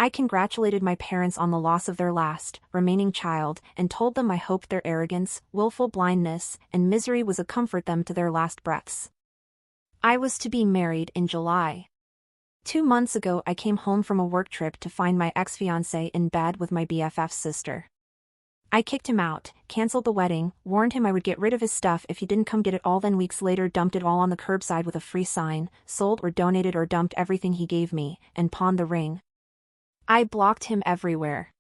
I congratulated my parents on the loss of their last, remaining child, and told them I hoped their arrogance, willful blindness, and misery was a comfort them to their last breaths. I was to be married in July. 2 months ago I came home from a work trip to find my ex-fiancé in bed with my BFF's sister. I kicked him out, cancelled the wedding, warned him I would get rid of his stuff if he didn't come get it all, then weeks later dumped it all on the curbside with a free sign, sold or donated or dumped everything he gave me, and pawned the ring. I blocked him everywhere.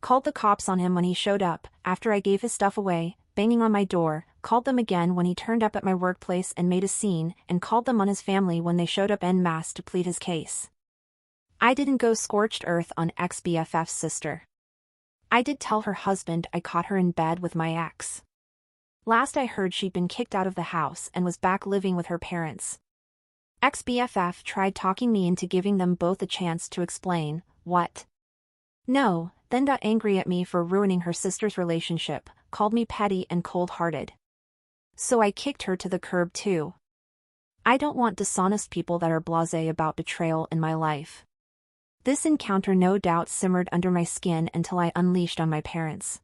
Called the cops on him when he showed up, after I gave his stuff away, banging on my door, called them again when he turned up at my workplace and made a scene, and called them on his family when they showed up en masse to plead his case. I didn't go scorched earth on ex-BFF's sister. I did tell her husband I caught her in bed with my ex. Last I heard she'd been kicked out of the house and was back living with her parents. Ex-BFF tried talking me into giving them both a chance to explain. What? No, then got angry at me for ruining her sister's relationship, called me petty and cold-hearted. So I kicked her to the curb too. I don't want dishonest people that are blasé about betrayal in my life. This encounter no doubt simmered under my skin until I unleashed on my parents.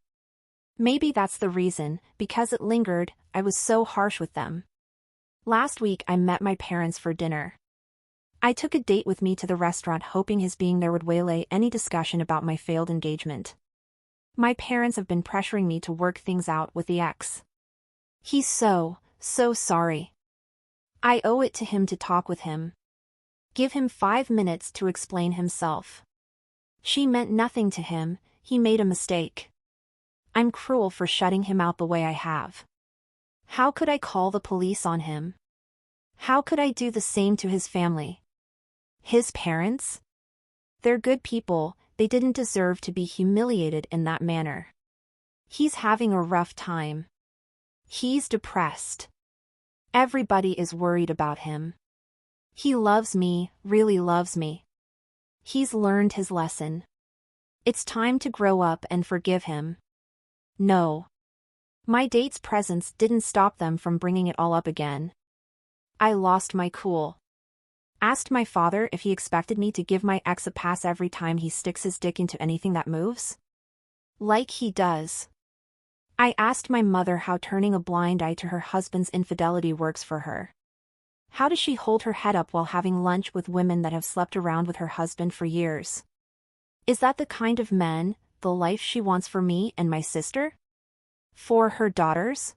Maybe that's the reason, because it lingered, I was so harsh with them. Last week I met my parents for dinner. I took a date with me to the restaurant hoping his being there would waylay any discussion about my failed engagement. My parents have been pressuring me to work things out with the ex. He's so sorry. I owe it to him to talk with him. Give him 5 minutes to explain himself. She meant nothing to him, he made a mistake. I'm cruel for shutting him out the way I have. How could I call the police on him? How could I do the same to his family? His parents? They're good people, they didn't deserve to be humiliated in that manner. He's having a rough time. He's depressed. Everybody is worried about him. He loves me, really loves me. He's learned his lesson. It's time to grow up and forgive him. No. My date's presence didn't stop them from bringing it all up again. I lost my cool. Asked my father if he expected me to give my ex a pass every time he sticks his dick into anything that moves. Like he does. I asked my mother how turning a blind eye to her husband's infidelity works for her. How does she hold her head up while having lunch with women that have slept around with her husband for years? Is that the kind of men, the life she wants for me and my sister? For her daughters?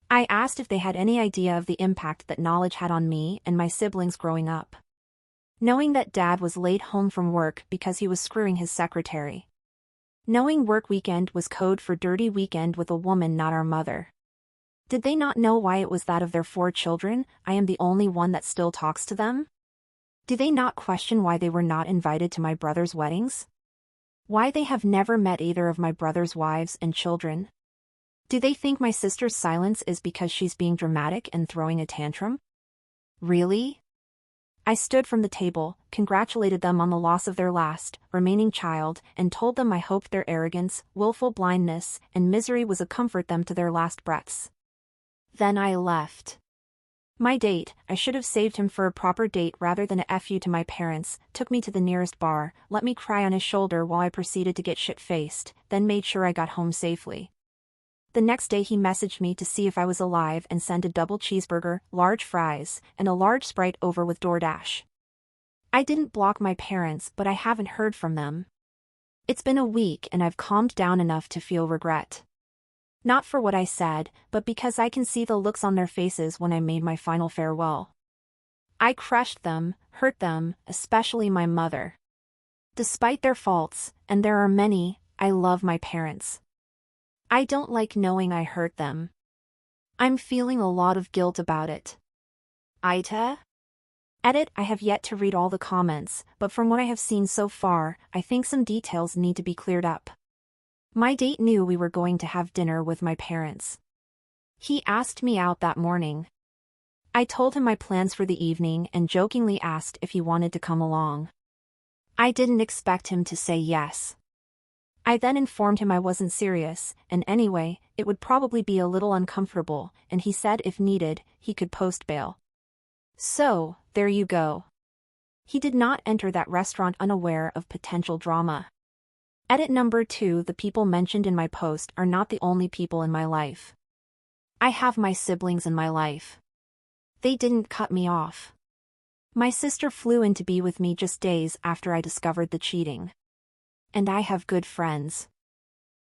I asked if they had any idea of the impact that knowledge had on me and my siblings growing up. Knowing that Dad was late home from work because he was screwing his secretary. Knowing work weekend was code for dirty weekend with a woman not our mother. Did they not know why it was that of their 4 children, I am the only one that still talks to them? Do they not question why they were not invited to my brother's weddings? Why they have never met either of my brother's wives and children? Do they think my sister's silence is because she's being dramatic and throwing a tantrum? Really? I stood from the table, congratulated them on the loss of their last, remaining child, and told them I hoped their arrogance, willful blindness, and misery was a comfort them to their last breaths. Then I left. My date, I should have saved him for a proper date rather than a F you to my parents, took me to the nearest bar, let me cry on his shoulder while I proceeded to get shit-faced, then made sure I got home safely. The next day he messaged me to see if I was alive and sent a double cheeseburger, large fries, and a large Sprite over with DoorDash. I didn't block my parents, but I haven't heard from them. It's been a week and I've calmed down enough to feel regret. Not for what I said, but because I can see the looks on their faces when I made my final farewell. I crushed them, hurt them, especially my mother. Despite their faults, and there are many, I love my parents. I don't like knowing I hurt them. I'm feeling a lot of guilt about it. Ita? Edit, I have yet to read all the comments, but from what I have seen so far, I think some details need to be cleared up. My date knew we were going to have dinner with my parents. He asked me out that morning. I told him my plans for the evening and jokingly asked if he wanted to come along. I didn't expect him to say yes. I then informed him I wasn't serious, and anyway, it would probably be a little uncomfortable, and he said if needed, he could post bail. So, there you go. He did not enter that restaurant unaware of potential drama. Edit number 2. The people mentioned in my post are not the only people in my life. I have my siblings in my life. They didn't cut me off. My sister flew in to be with me just days after I discovered the cheating. And I have good friends.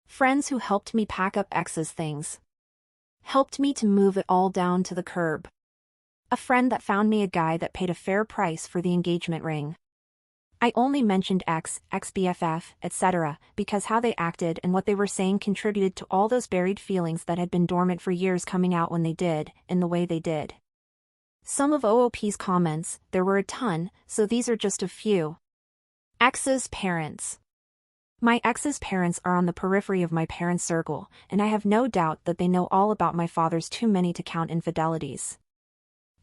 Friends who helped me pack up ex's things. Helped me to move it all down to the curb. A friend that found me a guy that paid a fair price for the engagement ring. I only mentioned ex-BFF, etc., because how they acted and what they were saying contributed to all those buried feelings that had been dormant for years coming out when they did, in the way they did. Some of OOP's comments, there were a ton, so these are just a few. Ex's parents. My ex's parents are on the periphery of my parents' circle, and I have no doubt that they know all about my father's too many to count infidelities.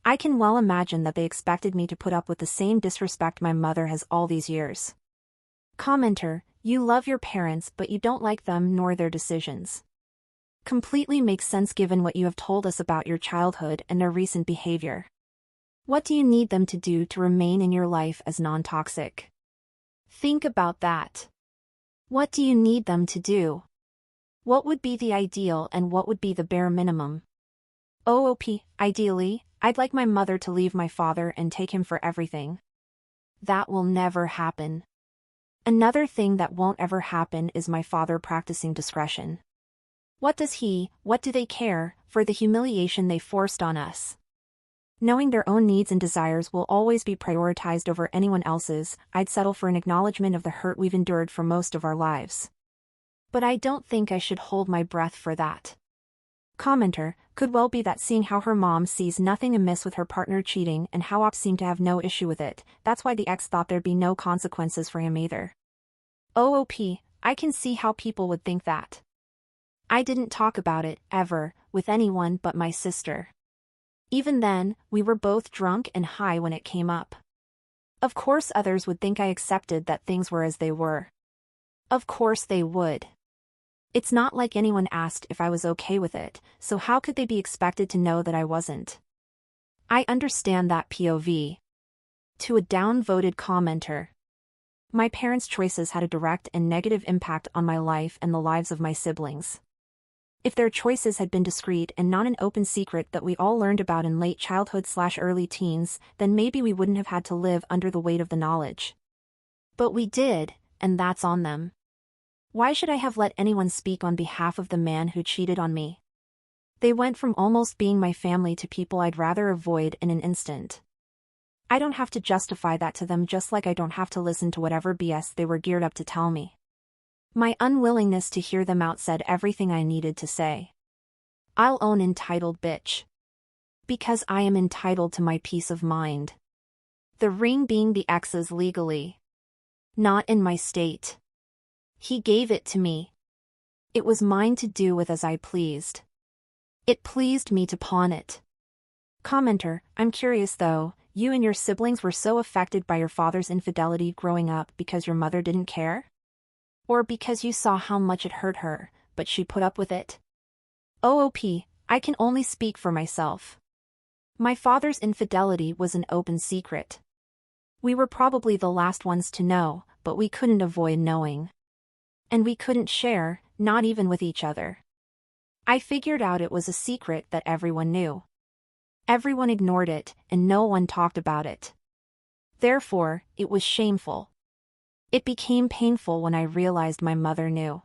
I can well imagine that they expected me to put up with the same disrespect my mother has all these years. Commenter, you love your parents but you don't like them nor their decisions. Completely makes sense given what you have told us about your childhood and their recent behavior. What do you need them to do to remain in your life as non-toxic? Think about that. What do you need them to do? What would be the ideal and what would be the bare minimum? OOP, ideally, I'd like my mother to leave my father and take him for everything. That will never happen. Another thing that won't ever happen is my father practicing discretion. What do they care, for the humiliation they forced on us? Knowing their own needs and desires will always be prioritized over anyone else's, I'd settle for an acknowledgement of the hurt we've endured for most of our lives. But I don't think I should hold my breath for that. Commenter, could well be that seeing how her mom sees nothing amiss with her partner cheating and how Ops seemed to have no issue with it, that's why the ex thought there'd be no consequences for him either. OOP, I can see how people would think that. I didn't talk about it, ever, with anyone but my sister. Even then, we were both drunk and high when it came up. Of course others would think I accepted that things were as they were. Of course they would. It's not like anyone asked if I was okay with it, so how could they be expected to know that I wasn't? I understand that POV. To a downvoted commenter. My parents' choices had a direct and negative impact on my life and the lives of my siblings. If their choices had been discreet and not an open secret that we all learned about in late childhood/early teens, then maybe we wouldn't have had to live under the weight of the knowledge. But we did, and that's on them. Why should I have let anyone speak on behalf of the man who cheated on me? They went from almost being my family to people I'd rather avoid in an instant. I don't have to justify that to them, just like I don't have to listen to whatever BS they were geared up to tell me. My unwillingness to hear them out said everything I needed to say. I'll own entitled bitch. Because I am entitled to my peace of mind. The ring being the ex's legally. Not in my state. He gave it to me. It was mine to do with as I pleased. It pleased me to pawn it. Commenter, I'm curious though, you and your siblings were so affected by your father's infidelity growing up because your mother didn't care? Or because you saw how much it hurt her, but she put up with it? OOP, I can only speak for myself. My father's infidelity was an open secret. We were probably the last ones to know, but we couldn't avoid knowing. And we couldn't share, not even with each other. I figured out it was a secret that everyone knew. Everyone ignored it, and no one talked about it. Therefore, it was shameful. It became painful when I realized my mother knew.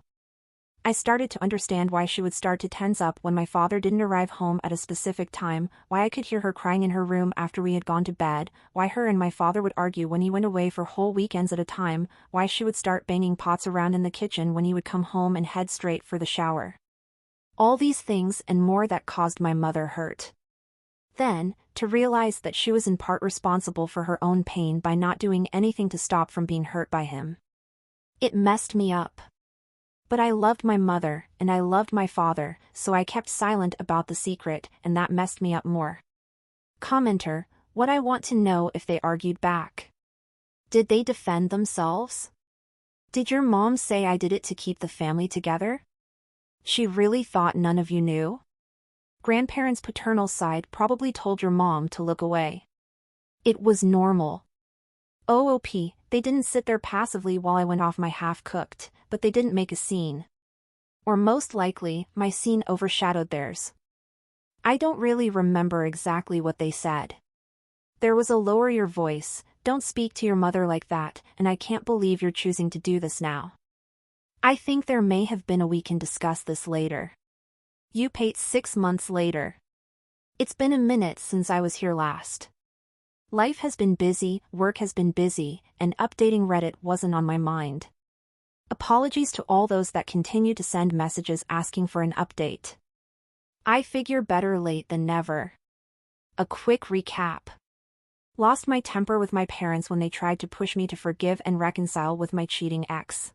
I started to understand why she would start to tense up when my father didn't arrive home at a specific time, why I could hear her crying in her room after we had gone to bed, why her and my father would argue when he went away for whole weekends at a time, why she would start banging pots around in the kitchen when he would come home and head straight for the shower. All these things and more that caused my mother hurt. Then, to realize that she was in part responsible for her own pain by not doing anything to stop from being hurt by him. It messed me up. But I loved my mother, and I loved my father, so I kept silent about the secret, and that messed me up more. Commenter, what I want to know if they argued back. Did they defend themselves? Did your mom say I did it to keep the family together? She really thought none of you knew? Grandparents' paternal side probably told your mom to look away. It was normal. OOP, they didn't sit there passively while I went off my half-cooked, but they didn't make a scene. Or most likely, my scene overshadowed theirs. I don't really remember exactly what they said. There was a lower your voice, don't speak to your mother like that, and I can't believe you're choosing to do this now. I think there may have been a we can discuss this later. You paid 6 months later. It's been a minute since I was here last. Life has been busy, work has been busy, and updating Reddit wasn't on my mind. Apologies to all those that continue to send messages asking for an update. I figure better late than never. A quick recap. Lost my temper with my parents when they tried to push me to forgive and reconcile with my cheating ex.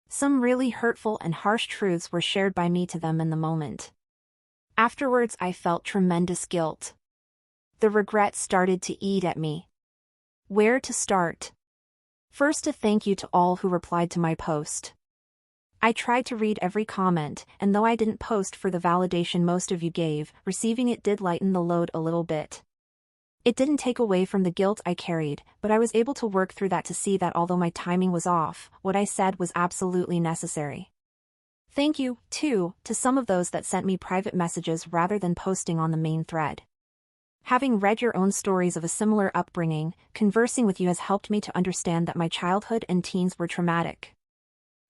Some really hurtful and harsh truths were shared by me to them in the moment. Afterwards, I felt tremendous guilt. The regret started to eat at me. Where to start? First, a thank you to all who replied to my post. I tried to read every comment, and though I didn't post for the validation most of you gave, receiving it did lighten the load a little bit. It didn't take away from the guilt I carried, but I was able to work through that to see that although my timing was off, what I said was absolutely necessary. Thank you, too, to some of those that sent me private messages rather than posting on the main thread. Having read your own stories of a similar upbringing, conversing with you has helped me to understand that my childhood and teens were traumatic.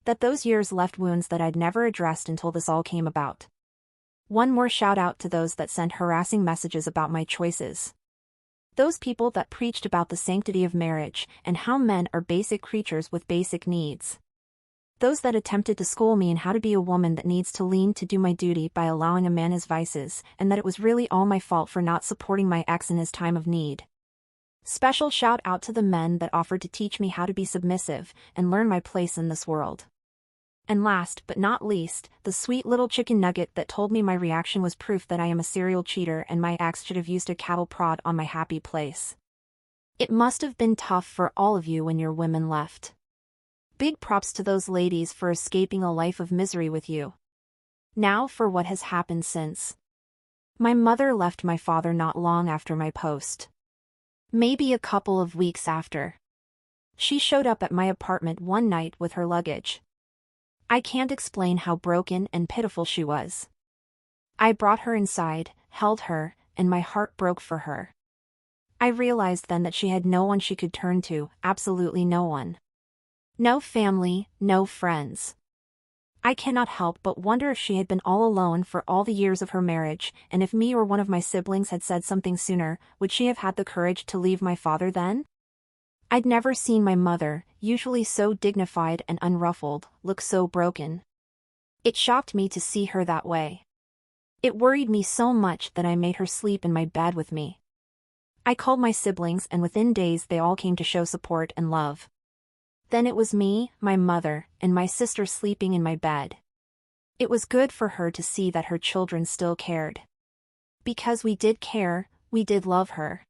That those years left wounds that I'd never addressed until this all came about. One more shout out to those that sent harassing messages about my choices. Those people that preached about the sanctity of marriage and how men are basic creatures with basic needs. Those that attempted to school me in how to be a woman that needs to lean to do my duty by allowing a man his vices, and that it was really all my fault for not supporting my ex in his time of need. Special shout out to the men that offered to teach me how to be submissive and learn my place in this world. And last but not least, the sweet little chicken nugget that told me my reaction was proof that I am a serial cheater and my ex should have used a cattle prod on my happy place. It must have been tough for all of you when your women left. Big props to those ladies for escaping a life of misery with you. Now for what has happened since. My mother left my father not long after my post. Maybe a couple of weeks after. She showed up at my apartment one night with her luggage. I can't explain how broken and pitiful she was. I brought her inside, held her, and my heart broke for her. I realized then that she had no one she could turn to, absolutely no one. No family, no friends. I cannot help but wonder if she had been all alone for all the years of her marriage, and if me or one of my siblings had said something sooner, would she have had the courage to leave my father then? I'd never seen my mother, usually so dignified and unruffled, look so broken. It shocked me to see her that way. It worried me so much that I made her sleep in my bed with me. I called my siblings and within days they all came to show support and love. Then it was me, my mother, and my sister sleeping in my bed. It was good for her to see that her children still cared. Because we did care, we did love her.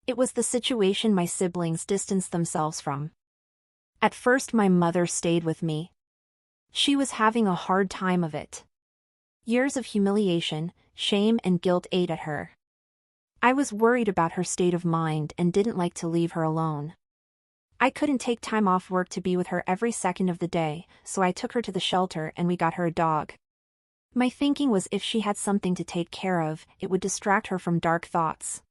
It was the situation my siblings distanced themselves from. At first my mother stayed with me. She was having a hard time of it. Years of humiliation, shame and guilt ate at her. I was worried about her state of mind and didn't like to leave her alone. I couldn't take time off work to be with her every second of the day, so I took her to the shelter and we got her a dog. My thinking was if she had something to take care of, it would distract her from dark thoughts.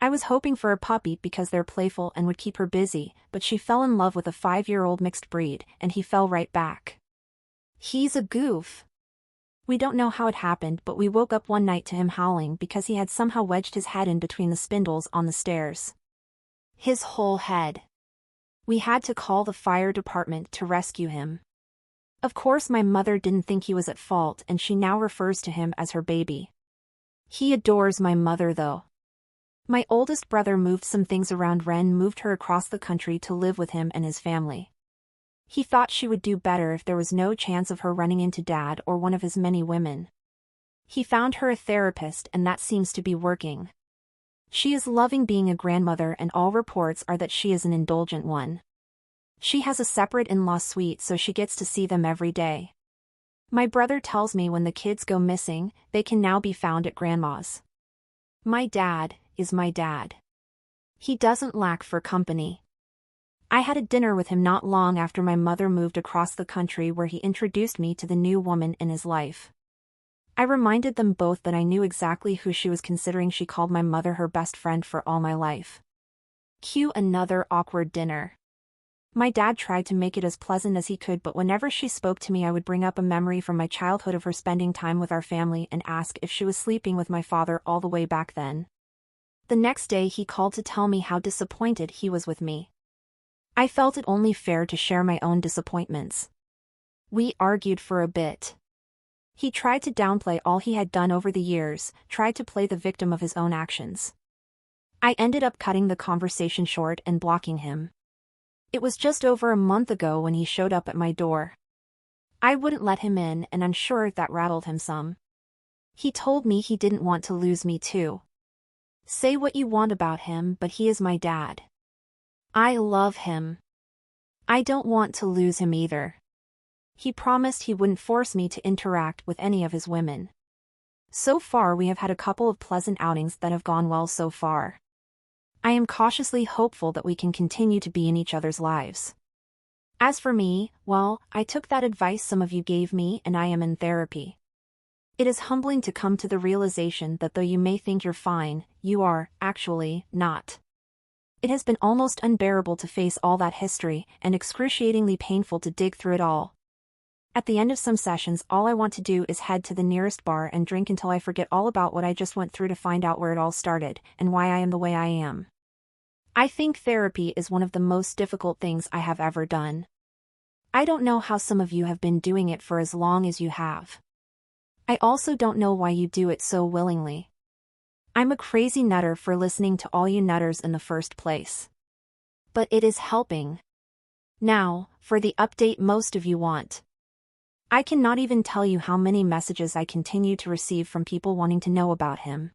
I was hoping for a puppy because they're playful and would keep her busy, but she fell in love with a 5-year-old mixed breed, and he fell right back. He's a goof. We don't know how it happened, but we woke up one night to him howling because he had somehow wedged his head in between the spindles on the stairs. His whole head. We had to call the fire department to rescue him. Of course my mother didn't think he was at fault and she now refers to him as her baby. He adores my mother though. My oldest brother moved some things around. Ren moved her across the country to live with him and his family. He thought she would do better if there was no chance of her running into Dad or one of his many women. He found her a therapist and that seems to be working. She is loving being a grandmother and all reports are that she is an indulgent one. She has a separate in-law suite so she gets to see them every day. My brother tells me when the kids go missing, they can now be found at grandma's. My dad is my dad. He doesn't lack for company. I had a dinner with him not long after my mother moved across the country, where he introduced me to the new woman in his life. I reminded them both that I knew exactly who she was, considering she called my mother her best friend for all my life. Cue another awkward dinner. My dad tried to make it as pleasant as he could, but whenever she spoke to me I would bring up a memory from my childhood of her spending time with our family and ask if she was sleeping with my father all the way back then. The next day he called to tell me how disappointed he was with me. I felt it only fair to share my own disappointments. We argued for a bit. He tried to downplay all he had done over the years, tried to play the victim of his own actions. I ended up cutting the conversation short and blocking him. It was just over a month ago when he showed up at my door. I wouldn't let him in, and I'm sure that rattled him some. He told me he didn't want to lose me too. Say what you want about him, but he is my dad. I love him. I don't want to lose him either. He promised he wouldn't force me to interact with any of his women. So far we have had a couple of pleasant outings that have gone well so far. I am cautiously hopeful that we can continue to be in each other's lives. As for me, well, I took that advice some of you gave me and I am in therapy. It is humbling to come to the realization that though you may think you're fine, you are, actually, not. It has been almost unbearable to face all that history, and excruciatingly painful to dig through it all. At the end of some sessions, all I want to do is head to the nearest bar and drink until I forget all about what I just went through to find out where it all started, and why I am the way I am. I think therapy is one of the most difficult things I have ever done. I don't know how some of you have been doing it for as long as you have. I also don't know why you do it so willingly. I'm a crazy nutter for listening to all you nutters in the first place. But it is helping. Now, for the update most of you want. I cannot even tell you how many messages I continue to receive from people wanting to know about him.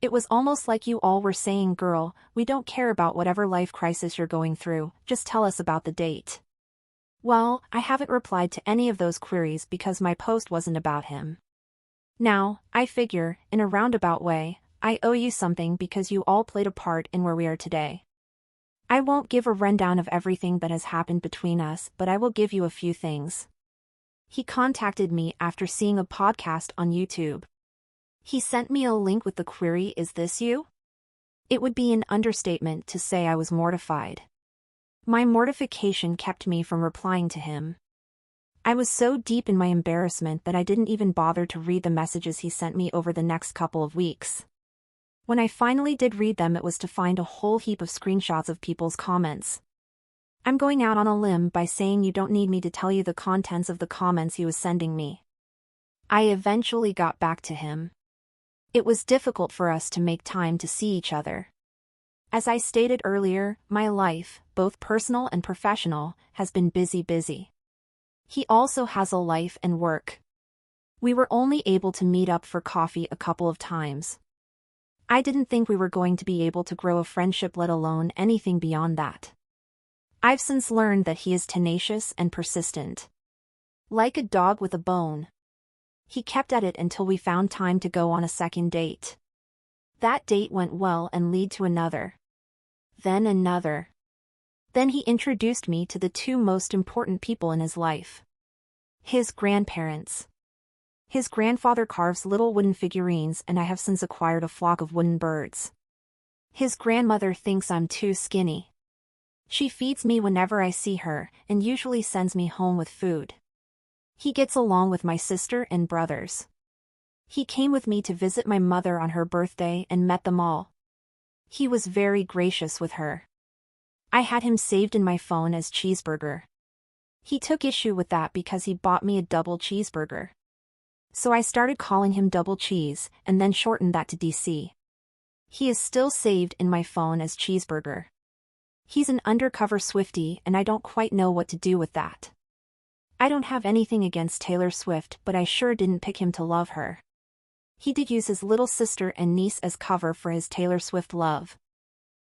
It was almost like you all were saying, "Girl, we don't care about whatever life crisis you're going through, just tell us about the date." Well, I haven't replied to any of those queries because my post wasn't about him. Now, I figure, in a roundabout way, I owe you something because you all played a part in where we are today. I won't give a rundown of everything that has happened between us, but I will give you a few things. He contacted me after seeing a podcast on YouTube. He sent me a link with the query, "Is this you?" It would be an understatement to say I was mortified. My mortification kept me from replying to him. I was so deep in my embarrassment that I didn't even bother to read the messages he sent me over the next couple of weeks. When I finally did read them, it was to find a whole heap of screenshots of people's comments. I'm going out on a limb by saying you don't need me to tell you the contents of the comments he was sending me. I eventually got back to him. It was difficult for us to make time to see each other. As I stated earlier, my life, both personal and professional, has been busy. He also has a life and work. We were only able to meet up for coffee a couple of times. I didn't think we were going to be able to grow a friendship, let alone anything beyond that. I've since learned that he is tenacious and persistent. Like a dog with a bone. He kept at it until we found time to go on a second date. That date went well and led to another. Then another. Then he introduced me to the two most important people in his life. His grandparents. His grandfather carves little wooden figurines, and I have since acquired a flock of wooden birds. His grandmother thinks I'm too skinny. She feeds me whenever I see her, and usually sends me home with food. He gets along with my sister and brothers. He came with me to visit my mother on her birthday and met them all. He was very gracious with her. I had him saved in my phone as Cheeseburger. He took issue with that because he bought me a double cheeseburger. So I started calling him Double Cheese, and then shortened that to DC. He is still saved in my phone as Cheeseburger. He's an undercover Swiftie, and I don't quite know what to do with that. I don't have anything against Taylor Swift, but I sure didn't pick him to love her. He did use his little sister and niece as cover for his Taylor Swift love.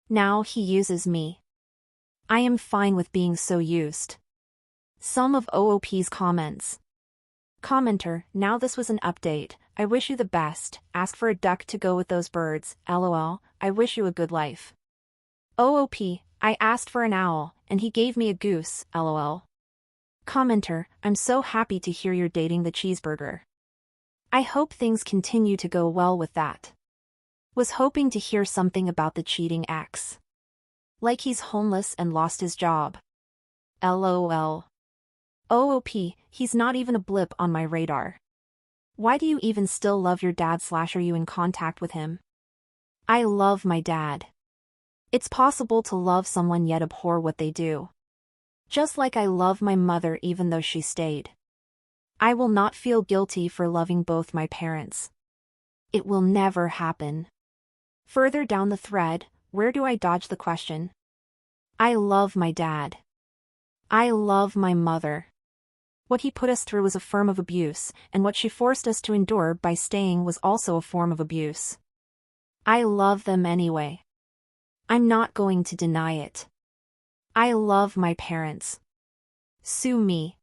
Now he uses me. I am fine with being so used. Some of OOP's comments. Commenter, now this was an update. I wish you the best. Ask for a duck to go with those birds. LOL, I wish you a good life. OOP, I asked for an owl. and he gave me a goose, lol. Commenter, I'm so happy to hear you're dating the cheeseburger. I hope things continue to go well with that. Was hoping to hear something about the cheating ex. Like he's homeless and lost his job. LOL. OOP, he's not even a blip on my radar. Why do you even still love your dad / are you in contact with him? I love my dad. It's possible to love someone yet abhor what they do. Just like I love my mother even though she stayed. I will not feel guilty for loving both my parents. It will never happen. Further down the thread, where do I dodge the question? I love my dad. I love my mother. What he put us through was a form of abuse, and what she forced us to endure by staying was also a form of abuse. I love them anyway. I'm not going to deny it. I love my parents. Sue me.